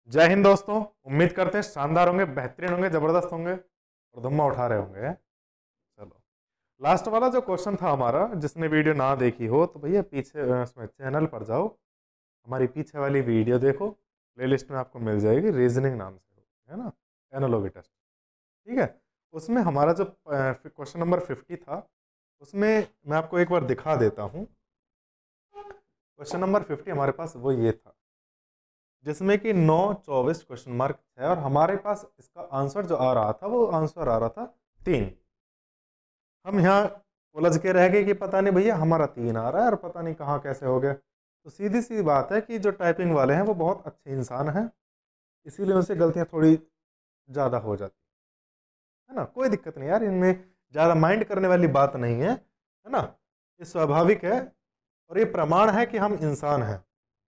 जय हिंद दोस्तों। उम्मीद करते हैं शानदार होंगे, बेहतरीन होंगे, जबरदस्त होंगे और धुम्मा उठा रहे होंगे। चलो, लास्ट वाला जो क्वेश्चन था हमारा, जिसने वीडियो ना देखी हो तो भैया पीछे उसमें चैनल पर जाओ, हमारी पीछे वाली वीडियो देखो, प्लेलिस्ट में आपको मिल जाएगी, रीजनिंग नाम से है ना, एनालॉगी टेस्ट। ठीक है, उसमें हमारा जो क्वेश्चन नंबर 50 था, उसमें मैं आपको एक बार दिखा देता हूँ। क्वेश्चन नंबर 50 हमारे पास वो ये था, जिसमें कि 9 24 क्वेश्चन मार्क है, और हमारे पास इसका आंसर जो आ रहा था वो आंसर आ रहा था 3। हम यहाँ उलझ के रह गए कि पता नहीं भैया हमारा 3 आ रहा है और पता नहीं कहाँ कैसे हो गया। तो सीधी सी बात है कि जो टाइपिंग वाले हैं वो बहुत अच्छे इंसान हैं, इसीलिए उनसे गलतियाँ थोड़ी ज़्यादा हो जाती है ना। कोई दिक्कत नहीं यार, इनमें ज़्यादा माइंड करने वाली बात नहीं है ना। ये स्वाभाविक है और ये प्रमाण है कि हम इंसान हैं,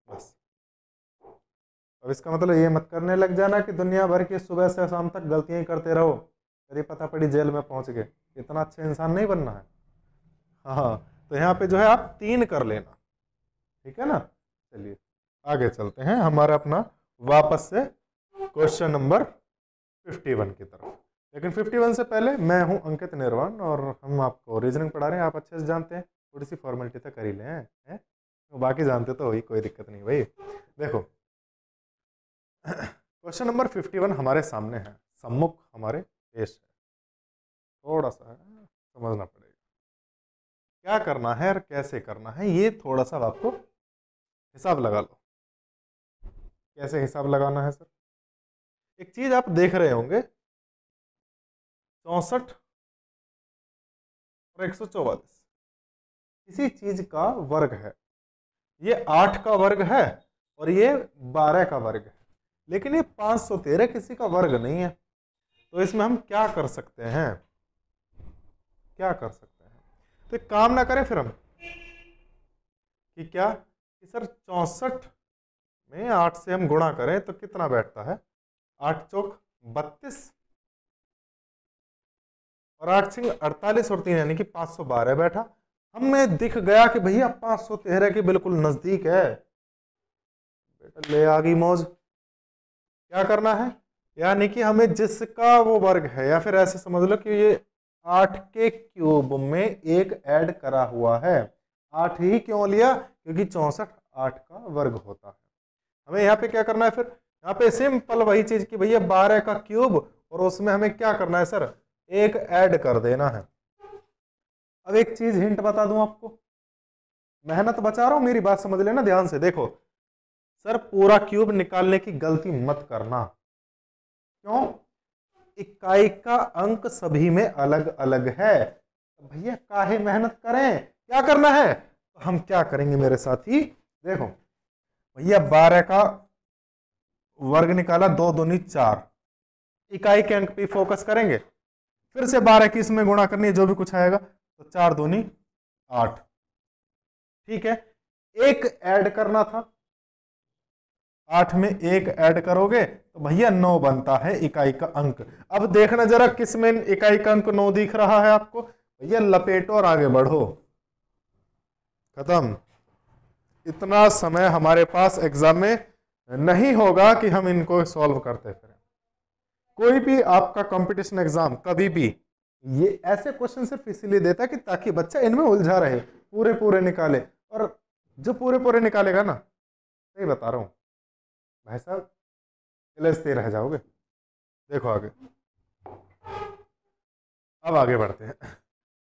बस। अब इसका मतलब ये मत करने लग जाना कि दुनिया भर की सुबह से शाम तक गलतियां ही करते रहो, यदि पता पड़ी जेल में पहुंच गए। इतना अच्छा इंसान नहीं बनना है। हाँ, तो यहाँ पे जो है आप 3 कर लेना, ठीक है ना। चलिए आगे चलते हैं हमारा अपना वापस से क्वेश्चन नंबर 51 की तरफ। लेकिन 51 से पहले, मैं हूं अंकित निर्वाण और हम आपको रीजनिंग पढ़ा रहे हैं। आप अच्छे से जानते हैं, थोड़ी सी फॉर्मेलिटी तो कर ही लें, हैं? तो बाकी जानते तो ही, कोई दिक्कत नहीं भाई। देखो, क्वेश्चन नंबर 51 हमारे सामने है, सम्मुख हमारे पेश है। थोड़ा सा समझना पड़ेगा क्या करना है और कैसे करना है, ये थोड़ा सा आपको हिसाब लगा लो। कैसे हिसाब लगाना है सर? एक चीज आप देख रहे होंगे, 64 और 144 किसी चीज का वर्ग है। ये 8 का वर्ग है और ये 12 का वर्ग है, लेकिन ये 513 किसी का वर्ग नहीं है। तो इसमें हम क्या कर सकते हैं? क्या कर सकते हैं? तो एक काम ना करें फिर हम, कि क्या कि सर 64 में 8 से हम गुणा करें तो कितना बैठता है? 8 चौक 32 और 8 सिंह 48 और 3 यानी कि 512 बैठा। हमें दिख गया कि भैया 513 के बिल्कुल नजदीक है। बेटा ले आ गई मौज। क्या करना है? यानी कि हमें जिसका वो वर्ग है, या फिर ऐसे समझ लो कि ये 8 के क्यूब में एक ऐड करा हुआ है। 8 ही क्यों लिया? क्योंकि 64 8 का वर्ग होता है। हमें यहाँ पे क्या करना है फिर? यहाँ पे सिंपल वही चीज की भैया 12 का क्यूब, और उसमें हमें क्या करना है सर? एक ऐड कर देना है। अब एक चीज हिंट बता दूं आपको, मेहनत बचा रहा हूं, मेरी बात समझ लेना ध्यान से। देखो सर, पूरा क्यूब निकालने की गलती मत करना। क्यों? इकाई का अंक सभी में अलग अलग है। तो भैया काहे मेहनत करें, क्या करना है? तो हम क्या करेंगे मेरे साथी? देखो भैया, 12 का वर्ग निकाला, 2 दूनी 4, इकाई के अंक पे फोकस करेंगे। फिर से 12 की इसमें गुणा करनी है, जो भी कुछ आएगा, तो 4 दूनी 8। ठीक है, एक ऐड करना था, 8 में एक ऐड करोगे तो भैया 9 बनता है इकाई का अंक। अब देखना जरा किस में इकाई का अंक 9 दिख रहा है आपको? भैया लपेटो और आगे बढ़ो। खत्म। इतना समय हमारे पास एग्जाम में नहीं होगा कि हम इनको सॉल्व करते फिरें। कोई भी आपका कंपटीशन एग्जाम कभी भी ये ऐसे क्वेश्चन सिर्फ इसीलिए देता है कि ताकि बच्चा इनमें उलझा रहे, पूरे पूरे निकाले। और जो पूरे पूरे निकालेगा ना, सही बता रहा हूं भाई साहब, इलझते रह जाओगे। देखो आगे, अब आगे बढ़ते हैं।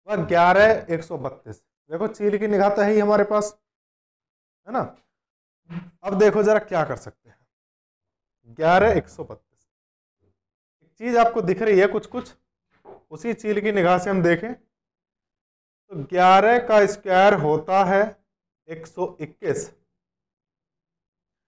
वह 11 132, देखो चील की निगाह तो है ही हमारे पास, है ना। अब देखो जरा क्या कर सकते हैं। 11 132 एक चीज आपको दिख रही है कुछ कुछ, उसी चील की निगाह से हम देखें तो 11 का स्क्वायर होता है 121,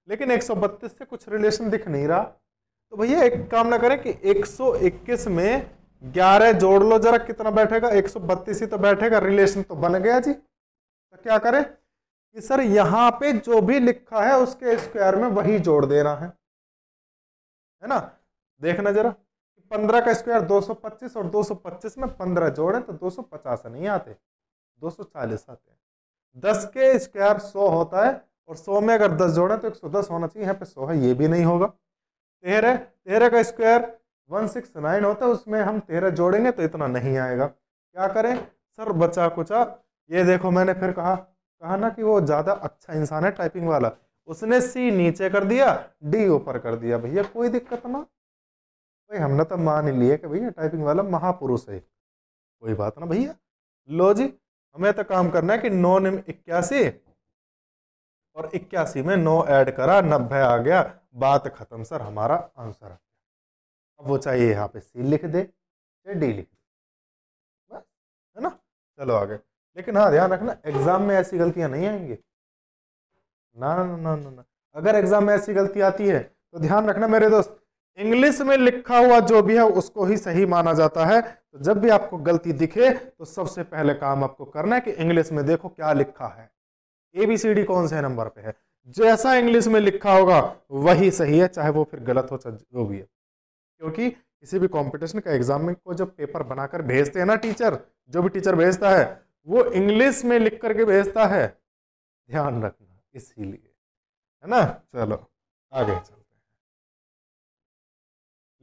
लेकिन 132 से कुछ रिलेशन दिख नहीं रहा। तो भैया एक काम ना करें कि 121 में 11 जोड़ लो जरा, कितना बैठेगा? 132 ही तो बैठेगा, रिलेशन तो बन गया जी। तो क्या करें कि सर यहां पे जो भी लिखा है उसके स्क्वायर में वही जोड़ देना है ना। देखना जरा, 15 का स्क्वायर 225, और 225 में 15 जोड़े तो 250 नहीं आते, 240 आते हैं। 10 के स्क्वायर 100 होता है, और 100 में अगर 10 जोड़े तो 110 होना चाहिए, यहाँ पे 100 है, ये भी नहीं होगा। 13, 13 का स्क्वायर 169 होता है, उसमें हम 13 जोड़ेंगे तो इतना नहीं आएगा। क्या करें सर, बचा कुचा। ये देखो मैंने फिर कहा कहा ना कि वो ज्यादा अच्छा इंसान है टाइपिंग वाला, उसने सी नीचे कर दिया, डी ऊपर कर दिया। भैया कोई दिक्कत ना, भाई हमने तो मान ही लिए कि भैया टाइपिंग वाला महापुरुष है, कोई बात ना भैया। लो जी, हमें तो काम करना है कि 9 निम 81 और 81 में 9 ऐड करा, 90 आ गया, बात खत्म सर, हमारा आंसर। अब वो चाहे यहाँ पे सी लिख दे या डी लिख दे, बस, है ना। चलो आगे। लेकिन हाँ ध्यान रखना, एग्जाम में ऐसी गलतियां नहीं आएंगी। ना ना ना ना ना, अगर एग्जाम में ऐसी गलती आती है तो ध्यान रखना मेरे दोस्त, इंग्लिश में लिखा हुआ जो भी है उसको ही सही माना जाता है। तो जब भी आपको गलती दिखे तो सबसे पहले काम आपको करना है कि इंग्लिश में देखो क्या लिखा है, ABCD कौन से नंबर पे है। जैसा इंग्लिश में लिखा होगा वही सही है, चाहे वो फिर गलत हो चाहे जो भी है। क्योंकि किसी भी कंपटीशन का एग्जाम में को जब पेपर बनाकर भेजते हैं ना टीचर, जो भी टीचर भेजता है वो इंग्लिश में लिख करके भेजता है, ध्यान रखना, इसीलिए, है ना। चलो आगे चलते हैं।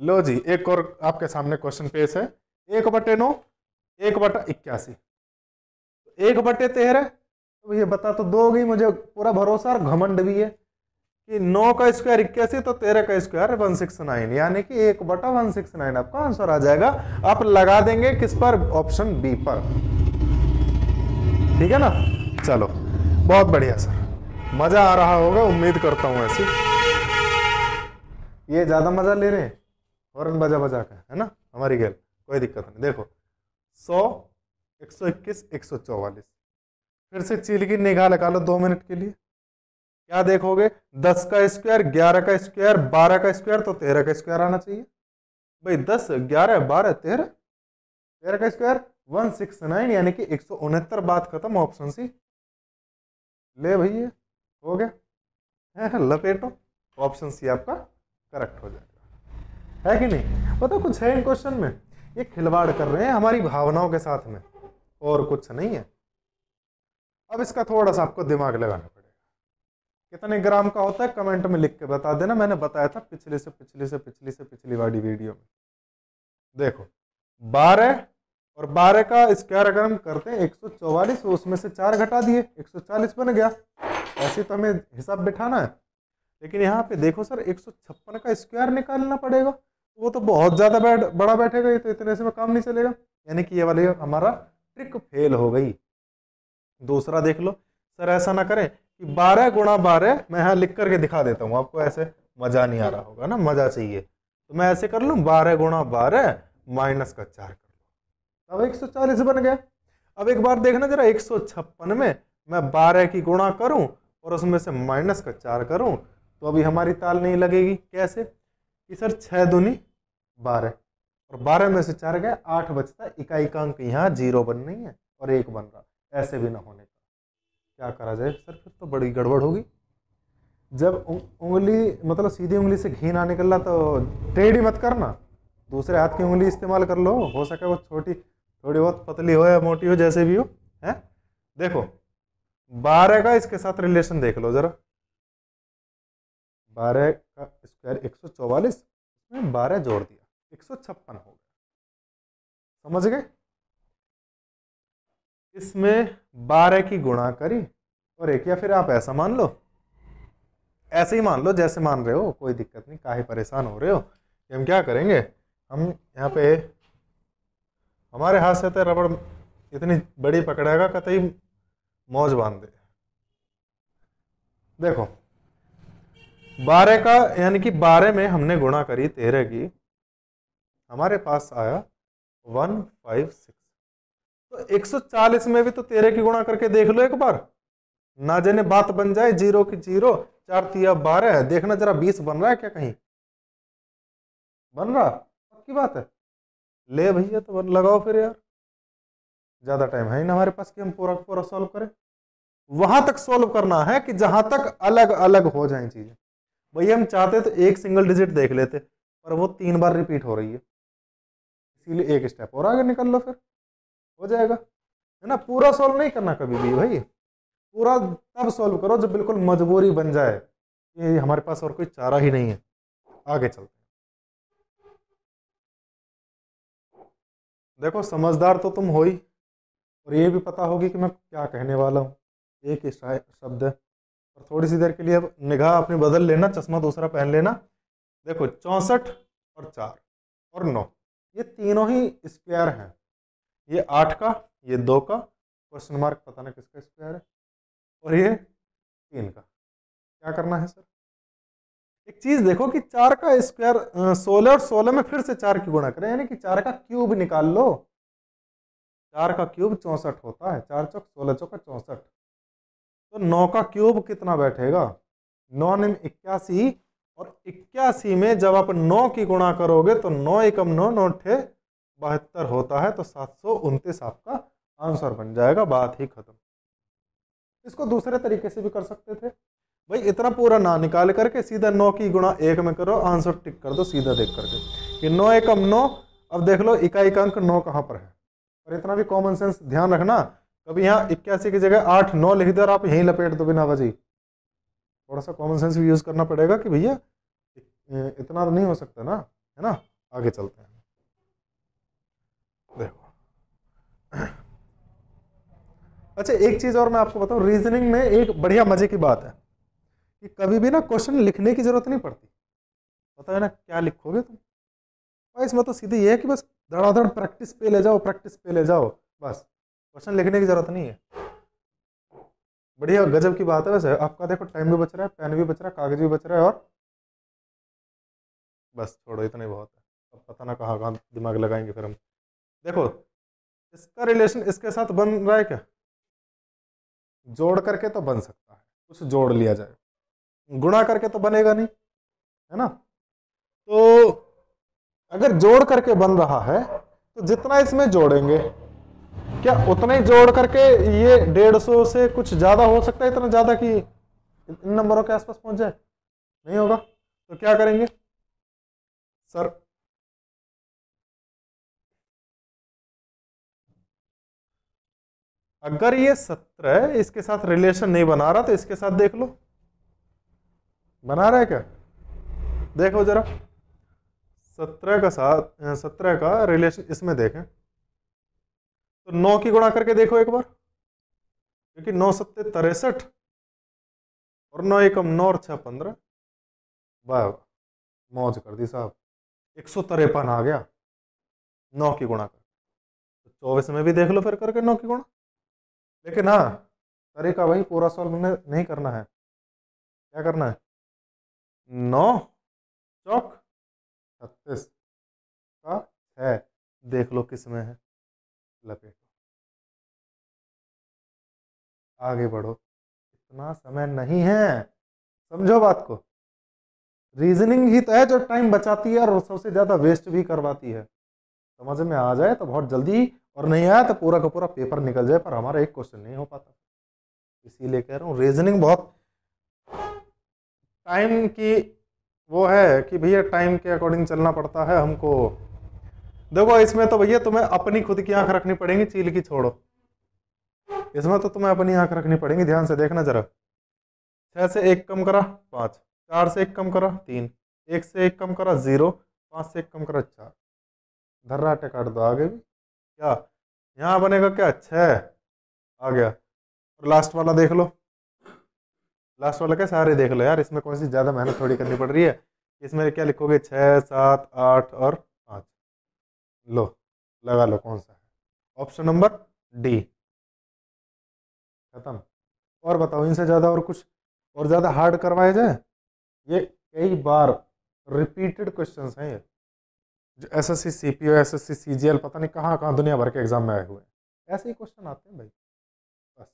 लो जी, एक और आपके सामने क्वेश्चन पेश है। 1/9, 1/81, 1/13। तो ये बता तो दोगे, मुझे पूरा भरोसा और घमंड भी है कि 9 का स्क्वायर 81 तो 13 का स्क्वायर 169, यानी कि 1/169 आपका आंसर आ जाएगा। आप लगा देंगे किस पर, ऑप्शन बी पर, ठीक है ना। चलो बहुत बढ़िया सर, मजा आ रहा होगा उम्मीद करता हूं ऐसी। ये ज्यादा मजा ले रहे हैं हॉर्न बजा बजा का, है ना हमारी गेल, कोई दिक्कत नहीं। देखो 100, 121, 144, फिर से चील की निगाह लगा लो 2 मिनट के लिए। क्या देखोगे, 10 का स्क्वायर, 11 का स्क्वायर, 12 का स्क्वायर, तो 13 का स्क्वायर आना चाहिए। भाई 10, 11, 12, 13, 13 का स्क्वायर 169, यानी कि 169, बात खत्म, ऑप्शन सी। ले भैया हो गया, लपेटो, ऑप्शन सी आपका करेक्ट हो जाएगा, है कि नहीं। पता कुछ है इन क्वेश्चन में, ये खिलवाड़ कर रहे हैं हमारी भावनाओं के साथ में, और कुछ नहीं है। अब इसका थोड़ा सा आपको दिमाग लगाना पड़ेगा। कितने ग्राम का होता है कमेंट में लिख के बता देना, मैंने बताया था पिछली वाली वीडियो में। देखो 12 और 12 का स्क्वायर अगर हम करते हैं 144, उसमें से 4 घटा दिए 140 बन गया। ऐसे तो हमें हिसाब बिठाना है, लेकिन यहाँ पे देखो सर 156 का स्क्वायर निकालना पड़ेगा, वो तो बहुत ज्यादा बड़ा बैठेगा, ये तो इतने से में काम नहीं चलेगा, यानी कि ये वाली हमारा ट्रिक फेल हो गई। दूसरा देख लो सर, ऐसा ना करें कि 12 गुणा 12, मैं यहाँ लिख करके दिखा देता हूँ आपको, ऐसे मजा नहीं आ रहा होगा ना, मजा चाहिए तो मैं ऐसे कर लूँ 12 गुणा 12 माइनस का 4 कर लो, अब 140 बन गया। अब एक बार देखना जरा, 156 में मैं 12 की गुणा करूं और उसमें से माइनस का 4 करूं तो अभी हमारी ताल नहीं लगेगी। कैसे कि सर 6 दूनी 12 और 12 में से 4 गए 8 बचता, इकाई का अंक यहाँ 0 बन नहीं है और 1 बन रहा, ऐसे भी ना होने का क्या करा जाए सर, फिर तो बड़ी गड़बड़ होगी। जब उंगली मतलब सीधी उंगली से घी ना निकल रहा तो टेढ़ी मत करना, दूसरे हाथ की उंगली इस्तेमाल कर लो, हो सके वो छोटी थोड़ी बहुत पतली हो या मोटी हो, जैसे भी हो, है। देखो 12 का इसके साथ रिलेशन देख लो जरा, 12 का स्क्वायर 144, में 12 जोड़ दिया 156 हो गया, समझ गए। इसमें 12 की गुणा करी और एक, या फिर आप ऐसा मान लो, ऐसे ही मान लो जैसे मान रहे हो, कोई दिक्कत नहीं, काहे परेशान हो रहे हो। कि हम क्या करेंगे, हम यहाँ पे हमारे हाथ से तो रबड़ इतनी बड़ी पकड़ेगा कतई मौज बांध दे। देखो 12 का यानी कि 12 में हमने गुणा करी 13 की, हमारे पास आया 156। तो 140 में भी तो 13 की गुणा करके देख लो एक बार, ना जाने बात बन जाए 0 की 0, 4 तिया 12, देखना जरा 20 बन रहा है क्या, कहीं बन रहा, पक्की बात है। ले भैया तो लगाओ फिर यार, ज्यादा टाइम है ही ना हमारे पास कि हम पूरा पूरा सॉल्व करें। वहां तक सॉल्व करना है कि जहां तक अलग अलग हो जाए चीजें। भैया हम चाहते तो एक सिंगल डिजिट देख लेते, पर वो 3 बार रिपीट हो रही है, इसीलिए एक स्टेप और आगे निकल लो, फिर हो जाएगा, है ना। पूरा सॉल्व नहीं करना कभी भी भाई, पूरा तब सॉल्व करो जब बिल्कुल मजबूरी बन जाए कि हमारे पास और कोई चारा ही नहीं है, आगे चलते हैं। देखो समझदार तो तुम हो ही, और ये भी पता होगी कि मैं क्या कहने वाला हूँ। एक ही शब्द है, और थोड़ी सी देर के लिए अब निगाह अपनी बदल लेना, चश्मा दूसरा पहन लेना। देखो 64 और 4 और 9, ये तीनों ही स्क्वायर हैं। ये 8 का, ये 2 का, क्वेश्चन मार्क पता नहीं किसका स्क्वायर है, और ये 3 का। क्या करना है सर? एक चीज देखो कि 4 का स्क्वायर 16, और 16 में फिर से 4 की गुणा करें, यानी कि 4 का क्यूब निकाल लो। 4 का क्यूब 64 होता है, 4 चौक 16 चौका 64। तो 9 का क्यूब कितना बैठेगा? 9 निम 81, और 81 में जब आप 9 की गुणा करोगे तो 9 एकम 9, 9 ठे 72 होता है, तो 729 आपका आंसर बन जाएगा। बात ही खत्म। इसको दूसरे तरीके से भी कर सकते थे भाई, इतना पूरा ना निकाल करके सीधा 9 की गुणा 1 में करो, आंसर टिक कर दो सीधा देख करके कि 9 एकम 9। अब देख लो इकाई का अंक 9 कहां पर है, और इतना भी कॉमन सेंस ध्यान रखना, कभी यहाँ 81 की जगह 8 9 लिख दो और आप यहीं लपेट दो बिना वजह। थोड़ा सा कॉमन सेंस भी यूज करना पड़ेगा कि भैया इतना तो नहीं हो सकता ना, है ना। आगे चलते हैं। देखो अच्छा, एक चीज और मैं आपको बताऊं, रीजनिंग में एक बढ़िया मजे की बात है कि कभी भी ना क्वेश्चन लिखने की जरूरत नहीं पड़ती। पता है ना क्या लिखोगे तुम, और इसमें तो सीधे ये है कि बस धड़ाधड़ प्रैक्टिस पे ले जाओ, प्रैक्टिस पे ले जाओ, बस क्वेश्चन लिखने की जरूरत नहीं है। बढ़िया गजब की बात है। वैसे आपका देखो टाइम भी बच रहा है, पेन भी बच रहा है, कागज भी बच रहा है, और बस छोड़ो इतना ही बहुत है। अब पता ना कहाँ कहाँ दिमाग लगाएंगे फिर हम। देखो इसका रिलेशन इसके साथ बन रहा है क्या? जोड़ करके तो बन सकता है, कुछ जोड़ लिया जाए, गुणा करके तो बनेगा नहीं, है ना। तो अगर जोड़ करके बन रहा है तो जितना इसमें जोड़ेंगे, क्या उतना ही जोड़ करके ये 150 से कुछ ज्यादा हो सकता है, इतना ज्यादा कि इन नंबरों के आसपास पहुंच जाए? नहीं होगा। तो क्या करेंगे सर? अगर ये 17 इसके साथ रिलेशन नहीं बना रहा तो इसके साथ देख लो, बना रहा है क्या? देखो जरा 17 का साथ 17 का रिलेशन इसमें देखें तो 9 की गुणा करके देखो एक बार, क्योंकि 9 सत्ते 63, और 9 एकम 9 और 6 15। वाह, मौज कर दी साहब, 153 आ गया 9 की गुणा कर। तो 24 में भी देख लो फिर करके 9 की गुणा। लेकिन हाँ, तरीका वही, पूरा सॉल्व नहीं करना है। क्या करना है? 9 चौक 36 का 6, देख लो किस में है, लपेटो, आगे बढ़ो। इतना समय नहीं है, समझो बात को। रीजनिंग ही तो है जो टाइम बचाती है और सबसे ज्यादा वेस्ट भी करवाती है। समझ में आ जाए तो बहुत जल्दी, और नहीं आया तो पूरा का पूरा पेपर निकल जाए, पर हमारा एक क्वेश्चन नहीं हो पाता। इसीलिए कह रहा हूँ रीजनिंग बहुत टाइम की वो है कि भैया टाइम के अकॉर्डिंग चलना पड़ता है हमको। देखो इसमें तो भैया तुम्हें अपनी खुद की आंख रखनी पड़ेगी, चील की छोड़ो। इसमें तो तुम्हें अपनी आंख रखनी पड़ेगी, ध्यान से देखना जरा। 6 से 1 कम करा 5, 4 से 1 कम करा 3, 1 से 1 कम करा 0, 5 से 1 कम करा 4। धर्राटे काट दो आगे भी। क्या यहाँ बनेगा? क्या 6 आ गया। और लास्ट वाला देख लो, लास्ट वाला क्या, सारे देख लो यार, इसमें कौन सी ज्यादा मेहनत थोड़ी करनी पड़ रही है। इसमें क्या लिखोगे? 6 7 8 और 5। लो लगा लो कौन सा है, ऑप्शन नंबर डी। खत्म। और बताओ इनसे ज्यादा और कुछ और ज्यादा हार्ड करवाया जाए? ये कई बार रिपीटेड क्वेश्चंस हैं ये, जो एसएससी सीपीओ एसएससी सीजीएल पता नहीं कहाँ कहाँ दुनिया भर के एग्जाम में आए हुए हैं, ऐसे ही क्वेश्चन आते हैं भाई, बस।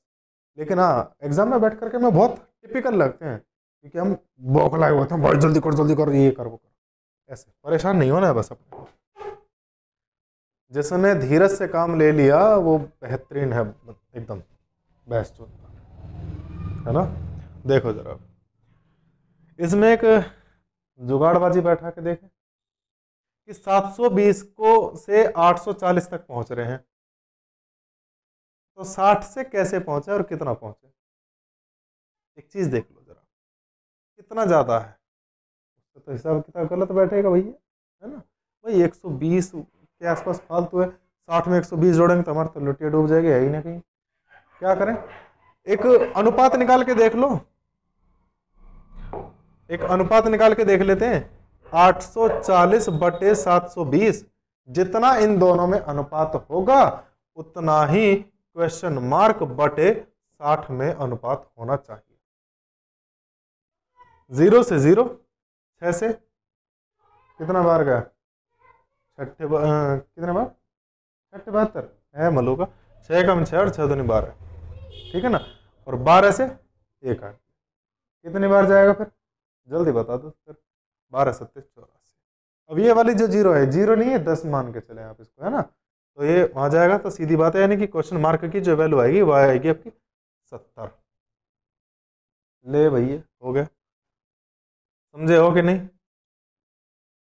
लेकिन हाँ, एग्जाम में बैठ करके मैं बहुत टिपिकल लगते हैं, क्योंकि हम बौखलाए होते हैं, भाई जल्दी कर ये कर वो कर। ऐसे परेशान नहीं होना है बस अपने को। जिसने धीरज से काम ले लिया वो बेहतरीन है, एकदम बेस्ट होता है ना। देखो जरा इसमें एक जुगाड़बाजी बैठा के देखें कि 720 को से 840 तक पहुंच रहे हैं, तो 60 से कैसे पहुंचे और कितना पहुंचे? एक चीज देख लो जरा, कितना ज्यादा है तो हिसाब किताब गलत बैठेगा भैया, है ना। भाई 120 के आसपास फालतू है, 60 में 120 जोड़ेंगे तो हमारे तो लुटिया डूब जाएगी, है ही ना कहीं। क्या करें, एक अनुपात निकाल के देख लो, एक अनुपात निकाल के देख लेते हैं। 840 बटे 720, जितना इन दोनों में अनुपात होगा उतना ही क्वेश्चन मार्क बटे 60 में अनुपात होना चाहिए। 0 से 0, 6 से कितना बार गया, कितने बार, 72 है मलू का, 6 का 6 और 6 दूनी 12, ठीक है ना। और 12 से 1 आठ, कितनी बार जाएगा फिर, जल्दी बता दो फिर। 12 सत्ते 84। अब ये वाली जो 0 है, 0 नहीं है, 10 मान के चले आप इसको, है ना। तो ये वहां जाएगा तो सीधी बात है, यानी कि क्वेश्चन मार्क की जो वैल्यू आएगी वह आएगी आपकी 70। ले भैया, हो गया, समझे हो कि नहीं,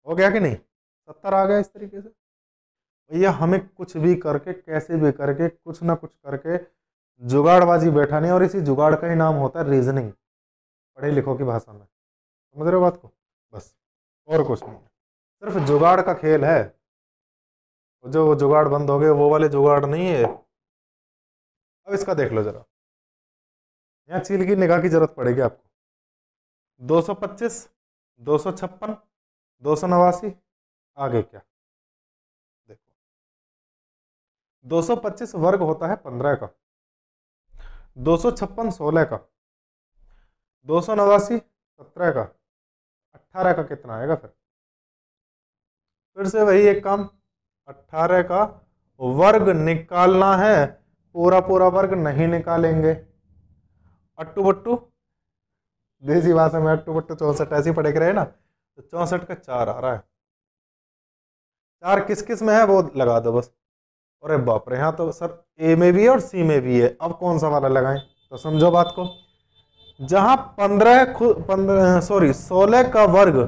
हो गया कि नहीं, 70 आ गया इस तरीके से। भैया हमें कुछ भी करके, कैसे भी करके, कुछ ना कुछ करके जुगाड़बाजी बैठा नहीं, और इसी जुगाड़ का ही नाम होता है रीजनिंग, पढ़े लिखो की भाषा में, समझ रहे हो बात को, बस और कुछ नहीं, सिर्फ जुगाड़ का खेल है। जो जुगाड़ बंद हो गए वो वाले जुगाड़ नहीं है। अब इसका देख लो जरा, यहाँ चील की निगाह की जरूरत पड़ेगी आपको। 225, 256, 289, आगे क्या, देखो 225 वर्ग होता है 15 का, 256 16 का, 289 17 का, 18 का कितना आएगा फिर से वही एक काम, 18 का वर्ग निकालना है, पूरा पूरा वर्ग नहीं निकालेंगे, अट्टू बट्टू, देसी भाषा में अट्टू बट्टू 64 ऐसे ही पढ़े के रहे ना, तो 64 का 4 आ रहा है, 4 किस किस में है वो लगा दो बस। अरे बाप रे, यहाँ तो सर ए में भी है और सी में भी है, अब कौन सा वाला लगाएं, तो समझो बात को। जहां 15 खुद 15 सॉरी 16 का वर्ग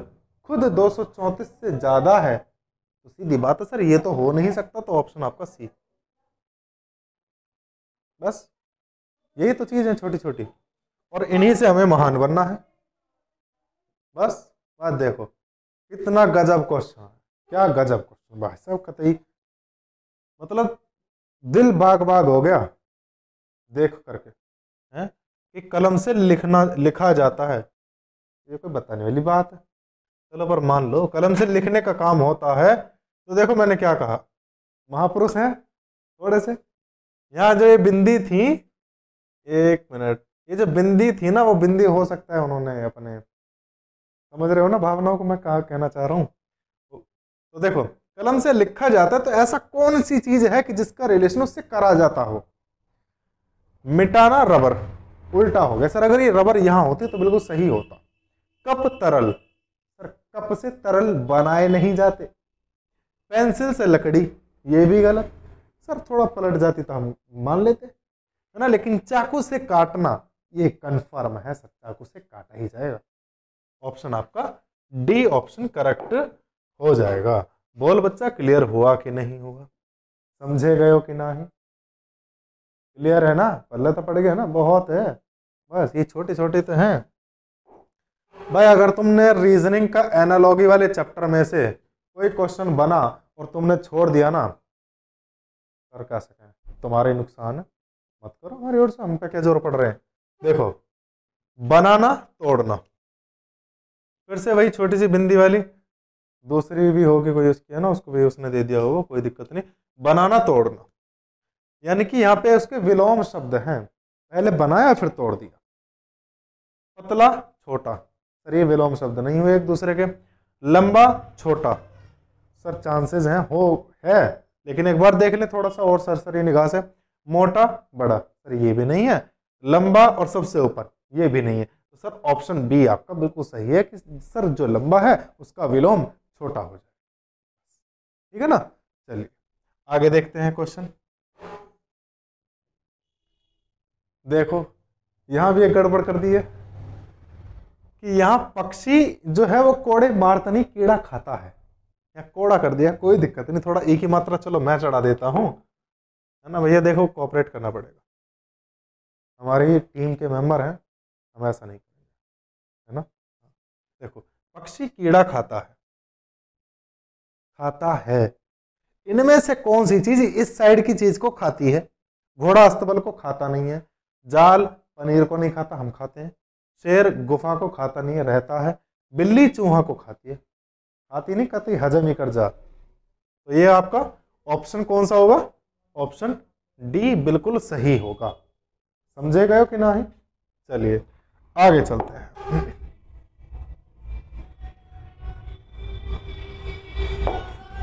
खुद 234 से ज्यादा है, तो सीधी बात है सर ये तो हो नहीं सकता, तो ऑप्शन आपका सी। बस यही तो चीज है छोटी छोटी, और इन्हीं से हमें महान बनना है। बस बात देखो, कितना गजब क्वेश्चन है, क्या गजब क्वेश्चन भाई साहब, कतई मतलब दिल बाग बाग हो गया देख करके, हैं कि कलम से लिखना लिखा जाता है, ये कोई बताने वाली बात है। चलो पर मान लो कलम से लिखने का काम होता है, तो देखो मैंने क्या कहा, महापुरुष हैं थोड़े से। यहाँ जो ये बिंदी थी, एक मिनट, ये जो बिंदी थी ना, वो बिंदी हो सकता है उन्होंने अपने, समझ रहे हो ना भावनाओं को मैं कहा कहना चाह रहा हूँ। तो देखो कलम से लिखा जाता है, तो ऐसा कौन सी चीज है कि जिसका रिलेशन उससे करा जाता हो। मिटाना रबर, उल्टा हो गया सर, अगर ये रबर यहां होती तो बिल्कुल सही होता। कप तरल, सर कप से तरल बनाए नहीं जाते। पेंसिल से लकड़ी, ये भी गलत, सर थोड़ा पलट जाती तो हम मान लेते, है ना। लेकिन चाकू से काटना ये कंफर्म है सर, चाकू से काटा ही जाएगा। ऑप्शन आपका डी ऑप्शन करेक्ट हो जाएगा। बोल बच्चा, क्लियर हुआ कि नहीं हुआ, समझे गए हो कि नहीं, क्लियर है ना, पल्ले तो पड़ गया ना, बहुत है, बस ये छोटे छोटे तो हैं भाई। अगर तुमने रीजनिंग का एनालॉजी वाले चैप्टर में से कोई क्वेश्चन बना और तुमने छोड़ दिया ना, कर क्या सकें, तुम्हारा ही नुकसान है, मत करो हमारी ओर से, हम पे क्या जोर पड़ रहे हैं। देखो बनाना तोड़ना, फिर से वही छोटी सी बिंदी वाली, दूसरी भी होगी कोई उसकी, है ना, उसको भी उसने दे दिया होगा, कोई दिक्कत नहीं। बनाना तोड़ना, यानी कि यहाँ पे उसके विलोम शब्द हैं, पहले बनाया फिर तोड़ दिया। पतला छोटा, सर ये विलोम शब्द नहीं हुए एक दूसरे के। लंबा छोटा, सर चांसेस हैं हो है, लेकिन एक बार देख ले थोड़ा सा और सरसरी निगाह से। मोटा बड़ा, सर ये भी नहीं है। लंबा और सबसे ऊपर, ये भी नहीं है। तो सर ऑप्शन बी आपका बिल्कुल सही है कि सर जो लंबा है उसका विलोम छोटा हो जाए, ठीक है ना। चलिए आगे देखते हैं क्वेश्चन। देखो यहां भी एक गड़बड़ कर दी है कि यहाँ पक्षी जो है वो कोड़े मारता नहीं, कीड़ा खाता है, या कोड़ा कर दिया, कोई दिक्कत नहीं, थोड़ा एक ही मात्रा चलो मैं चढ़ा देता हूँ, है ना भैया। देखो कोऑपरेट करना पड़ेगा, हमारी टीम के मेंबर हैं, हम ऐसा नहीं करेंगे, है ना। देखो पक्षी कीड़ा खाता है, खाता है। इनमें से कौन सी चीज इस साइड की चीज को खाती है? घोड़ा अस्तबल को खाता नहीं है, जाल पनीर को नहीं खाता, हम खाते हैं, शेर गुफा को खाता नहीं है, रहता है, बिल्ली चूहा को खाती है, खाती नहीं खाती, हजम ही कर जा। तो ये आपका ऑप्शन कौन सा होगा? ऑप्शन डी बिल्कुल सही होगा। समझे गए हो कि नहीं? चलिए आगे चलते हैं।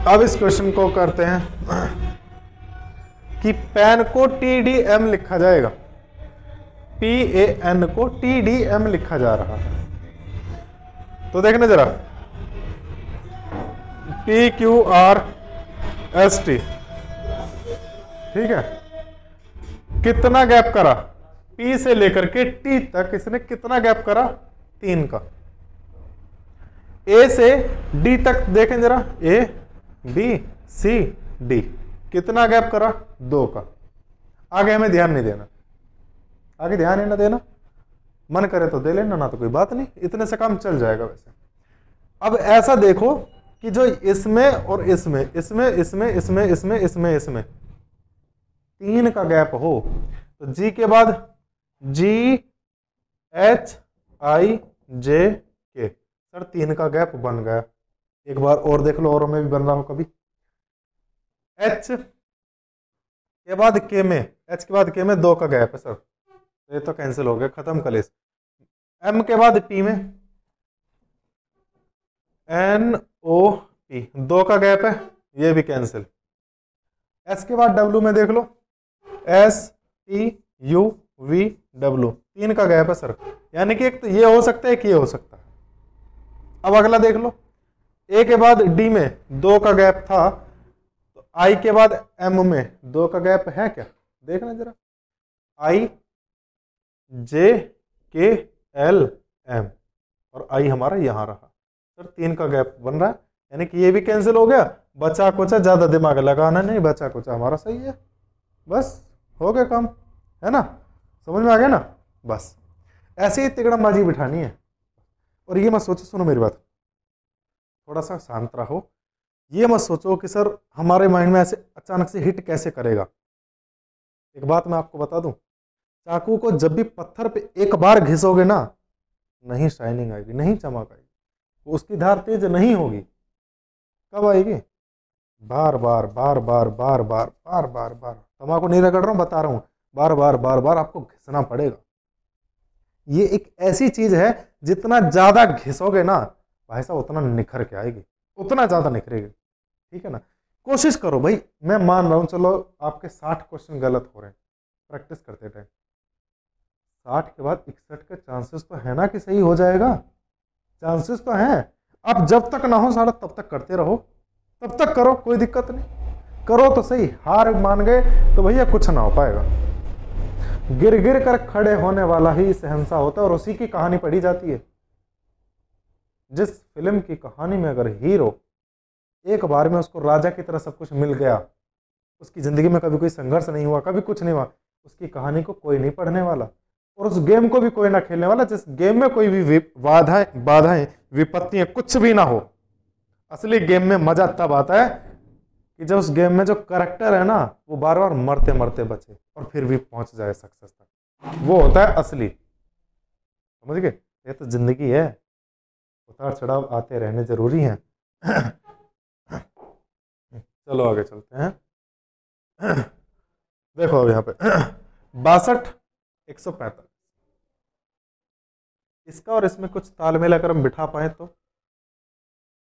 अब इस क्वेश्चन को करते हैं कि पेन को TDM लिखा जाएगा, PAN को TDM लिखा जा रहा है। तो देखने जरा, PQRST, ठीक है, कितना गैप करा? P से लेकर के T तक इसने कितना गैप करा? 3 का। A से D तक देखें जरा, A B C D, कितना गैप करा? 2 का। आगे हमें ध्यान नहीं देना, आगे ध्यान ही ना देना, मन करे तो दे लेना, ना तो कोई बात नहीं, इतने से काम चल जाएगा। वैसे अब ऐसा देखो कि जो इसमें और इसमें इसमें इसमें इसमें इसमें इसमें इसमें 3 का गैप हो, तो G के बाद G H I J K, sir 3 का गैप बन गया। एक बार और देख लो, और में भी बन रहा हो कभी। H के बाद K में, H के बाद K में 2 का गैप है सर, ये तो कैंसिल हो गया, खत्म कलेस। M के बाद P में NOP, 2 का गैप है, ये भी कैंसिल। S के बाद W में देख लो, STUVW, 3 का गैप है सर, यानी कि एक तो ये हो सकता है, एक ये हो सकता है। अब अगला देख लो, A के बाद D में 2 का गैप था, तो I के बाद M में 2 का गैप है क्या? देखना जरा, I J K L M, और I हमारा यहां रहा सर, 3 का गैप बन रहा है, यानी कि ये भी कैंसिल हो गया। बचा कुचा ज्यादा दिमाग लगाना नहीं, बचा कुचा हमारा सही है, बस हो गया काम, है ना? समझ में आ गया ना? बस ऐसे ही तिकड़मबाजी बिठानी है। और ये मत सोचो, सुनो मेरी बात, थोड़ा सा शांत रहो, ये मत सोचो कि सर हमारे माइंड में ऐसे अचानक से हिट कैसे करेगा। एक बात मैं आपको बता दूं, चाकू को जब भी पत्थर पे एक बार घिसोगे ना, नहीं शाइनिंग आएगी, नहीं चमक आएगी, उसकी धार तेज नहीं होगी। कब आएगी? बार बार बार बार बार बार बार बार बार, तम्बाकू नहीं रगड़ रहा हूं, बता रहा हूं, बार बार बार बार आपको घिसना पड़ेगा। ये एक ऐसी चीज है, जितना ज्यादा घिसोगे ना भाई साहब, उतना निखर के आएगी, उतना ज्यादा निखरेगी, ठीक है ना? कोशिश करो भाई, मैं मान रहा हूं, चलो आपके 60 क्वेश्चन गलत हो रहे हैं प्रैक्टिस करते टाइम, 60 के बाद 61 के चांसेस तो है ना कि सही हो जाएगा, चांसेस तो हैं। आप जब तक ना हो सारा तब तक करते रहो, तब तक करो, कोई दिक्कत नहीं, करो तो सही। हार मान गए तो भैया कुछ ना हो पाएगा। गिर गिर कर खड़े होने वाला ही शहंशाह होता है, और उसी की कहानी पढ़ी जाती है। जिस फिल्म की कहानी में अगर हीरो एक बार में उसको राजा की तरह सब कुछ मिल गया, उसकी जिंदगी में कभी कोई संघर्ष नहीं हुआ, कभी कुछ नहीं हुआ, उसकी कहानी को कोई नहीं पढ़ने वाला, और उस गेम को भी कोई ना खेलने वाला, जिस गेम में कोई भी बाधाएं विपत्तियां कुछ भी ना हो। असली गेम में मजा तब आता है कि जब उस गेम में जो करेक्टर है ना, वो बार बार मरते मरते बचे और फिर भी पहुंच जाए सक्सेस तक, वो होता है असली। समझ गए? ये तो जिंदगी है, उतार चढ़ाव आते रहने जरूरी हैं। चलो आगे चलते हैं। देखो अब यहाँ पे 62 145, इसका और इसमें कुछ तालमेल अगर हम बिठा पाए तो,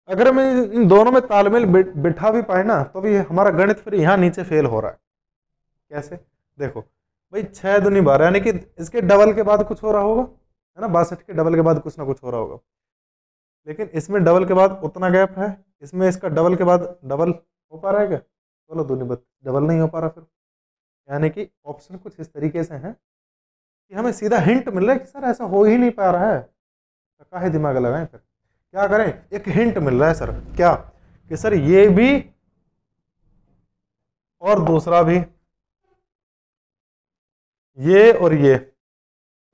अगर हम इन दोनों में तालमेल बिठा भी पाए ना, तो भी हमारा गणित फिर यहाँ नीचे फेल हो रहा है। कैसे? देखो भाई, 6 दूनी 12, यानी कि इसके डबल के बाद कुछ हो रहा होगा, है ना? 62 के डबल के बाद कुछ ना कुछ हो रहा होगा, लेकिन इसमें डबल के बाद उतना गैप है, इसमें इसका डबल के बाद डबल हो पा रहा है क्या? चलो दूनी डबल नहीं हो पा रहा फिर, यानी कि ऑप्शन कुछ इस तरीके से हैं कि हमें सीधा हिंट मिल रहा है कि सर ऐसा हो ही नहीं पा रहा है, तो काहे दिमाग लगाएं? फिर क्या करें? एक हिंट मिल रहा है सर, क्या कि सर ये भी और दूसरा भी, ये और ये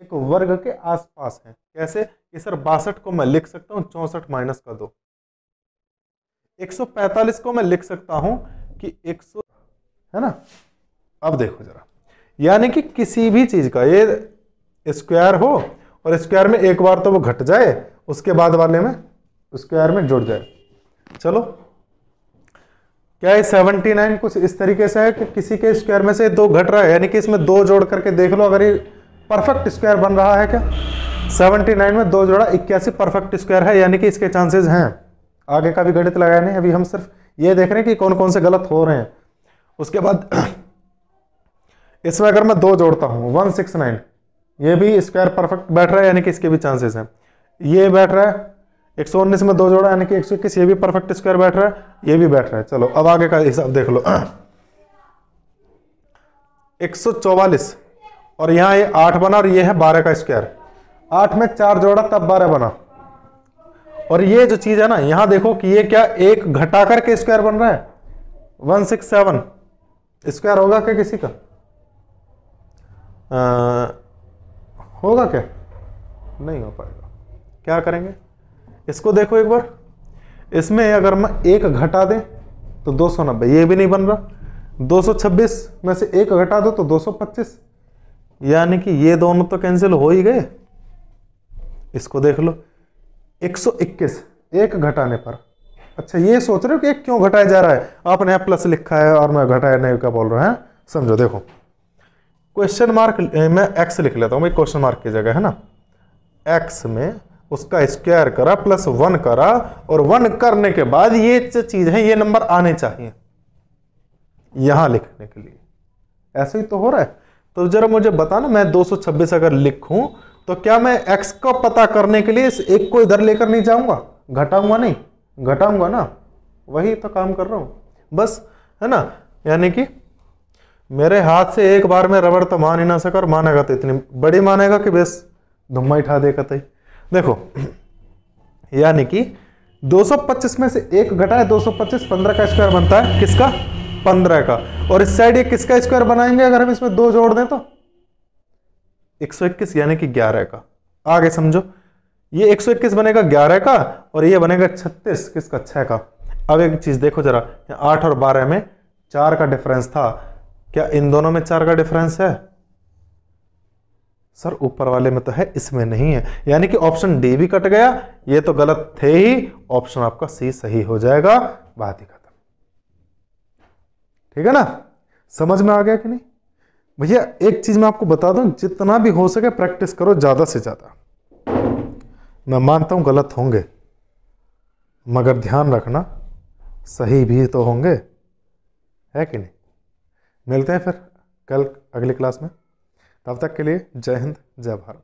एक वर्ग के आसपास है। कैसे कि सर 62 को मैं लिख सकता हूं 64 माइनस का 2। 145 को मैं लिख सकता हूं कि 100, है ना। अब देखो जरा, यानी कि किसी भी चीज का ये स्क्वायर हो और स्क्वायर में एक बार तो वो घट जाए, उसके बाद वाले में स्क्वायर में जुड़ जाए। चलो, क्या ये 79 कुछ इस तरीके से है कि किसी के स्क्वायर में से 2 घट रहा है, यानी कि इसमें 2 जोड़ करके देख लो अगर ये परफेक्ट स्क्वायर बन रहा है क्या। 79 में 2 जोड़ा 81 परफेक्ट स्क्वायर है, यानी कि इसके चांसेस हैं। आगे का भी गणित लगाया नहीं, अभी हम सिर्फ ये देख रहे हैं कि कौन कौन से गलत हो रहे हैं। उसके बाद इसमें अगर मैं 2 जोड़ता हूं 169, ये भी स्क्वायर परफेक्ट बैठ रहा है, यानी कि इसके भी चांसेस हैं। ये बैठ रहा है 119 में 2 जोड़ा यानी कि 121, ये भी परफेक्ट स्क्वायर बैठ रहा है, ये भी बैठ रहा है। चलो अब आगे का हिसाब देख लो। 144 और यहां ये 8 बना और ये है 12 का स्क्वायर। 8 में 4 जोड़ा तब 12 बना। और ये जो चीज है ना, यहां देखो कि ये क्या एक घटा करके स्क्वायर बन रहा है। 167 स्क्वायर होगा क्या किसी का? होगा क्या? नहीं हो पाएगा। क्या करेंगे इसको, देखो एक बार, इसमें अगर मैं 1 घटा दे तो 290, ये भी नहीं बन रहा। 226 में से 1 घटा दो तो 225, यानी कि ये दोनों तो कैंसिल हो ही गए। इसको देख लो 121 1 घटाने पर। अच्छा, ये सोच रहे हो कि 1 क्यों घटाया जा रहा है? आपने प्लस लिखा है और मैं घटाया नहीं का बोल रहा है। समझो, देखो क्वेश्चन मार्क मैं एक्स लिख लेता हूं भाई क्वेश्चन मार्क की जगह, है ना। एक्स में उसका स्क्वायर करा प्लस 1 करा, और 1 करने के बाद ये जो चीज है ये नंबर आने चाहिए यहां लिखने के लिए। ऐसे ही तो हो रहा है। तो जरा मुझे बताना, मैं 226 अगर लिखूं तो क्या मैं x को पता करने के लिए इस 1 को इधर लेकर नहीं जाऊंगा? घटाऊंगा नहीं? घटाऊंगा ना। वही तो काम कर रहा हूं बस, है ना। यानी कि मेरे हाथ से एक बार में रबड़ तो मान ही ना सकर, मानेगा तो इतनी बड़ी मानेगा कि बस धुम्मा ही ठा देगा। तई देखो, यानी कि 225 में से 1 घटाए 225, 15 का स्क्वायर बनता है। किसका? 15 का। और इस साइड ये किसका स्क्वायर बनाएंगे अगर हम इसमें 2 जोड़ दें तो? 121 यानी कि 11 का। आगे समझो, ये 121 बनेगा 11 का और ये बनेगा 36 किसका? 6 का। अब एक चीज देखो जरा, 8 और 12 में 4 का डिफरेंस था, क्या इन दोनों में 4 का डिफरेंस है? सर ऊपर वाले में तो है, इसमें नहीं है, यानी कि ऑप्शन डी भी कट गया। ये तो गलत थे ही, ऑप्शन आपका सी सही हो जाएगा। बात ही खत्म। ठीक है ना, समझ में आ गया कि नहीं? भैया एक चीज मैं आपको बता दूं, जितना भी हो सके प्रैक्टिस करो ज्यादा से ज्यादा। मैं मानता हूं गलत होंगे, मगर ध्यान रखना सही भी तो होंगे, है कि नहीं? मिलते हैं फिर कल अगली क्लास में। तब तक के लिए जय हिंद जय भारत।